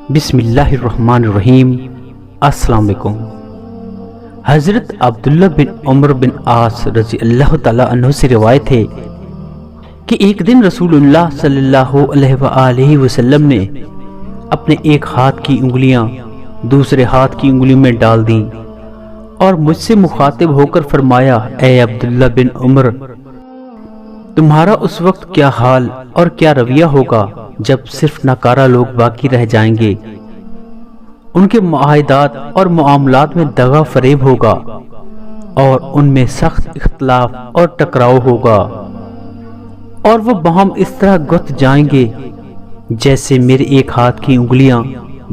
بسم اللہ الرحمن الرحیم۔ السلام علیکم۔ حضرت عبداللہ بن عمر بن عاص رضی اللہ تعالیٰ عنہ سے روایت ہے کہ ایک دن رسول اللہ صلی اللہ علیہ وآلہ وسلم نے اپنے ایک ہاتھ کی انگلیاں دوسرے ہاتھ کی انگلی میں ڈال دیں اور مجھ سے مخاطب ہو کر فرمایا، اے عبداللہ بن عمر، تمہارا اس وقت کیا حال اور کیا رویہ ہوگا جب صرف ناکارہ لوگ باقی رہ جائیں گے؟ ان کے معاہدات اور معاملات میں دغا فریب ہوگا اور ان میں سخت اختلاف اور ٹکراؤ ہوگا، اور وہ باہم اس طرح گتھ جائیں گے جیسے میرے ایک ہاتھ کی انگلیاں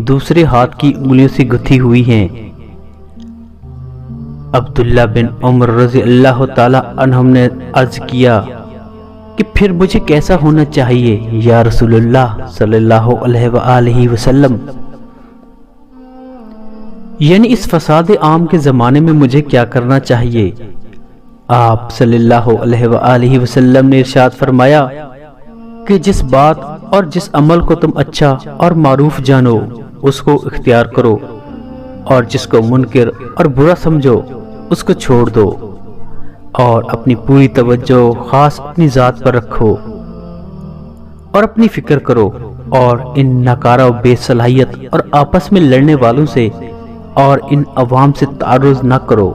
دوسرے ہاتھ کی انگلیوں سے گتھی ہوئی ہیں۔ عبداللہ بن عمر رضی اللہ تعالی عنہم نے عرض کیا کہ پھر مجھے کیسا ہونا چاہیے یا رسول اللہ صلی اللہ علیہ وآلہ وسلم؟ یعنی اس فساد عام کے زمانے میں مجھے کیا کرنا چاہیے؟ آپ صلی اللہ علیہ وآلہ وسلم نے ارشاد فرمایا کہ جس بات اور جس عمل کو تم اچھا اور معروف جانو اس کو اختیار کرو، اور جس کو منکر اور برا سمجھو اس کو چھوڑ دو، اور اپنی پوری توجہ خاص اپنی ذات پر رکھو اور اپنی فکر کرو، اور ان ناکارہ و بے صلاحیت اور آپس میں لڑنے والوں سے اور ان عوام سے تعرض نہ کرو۔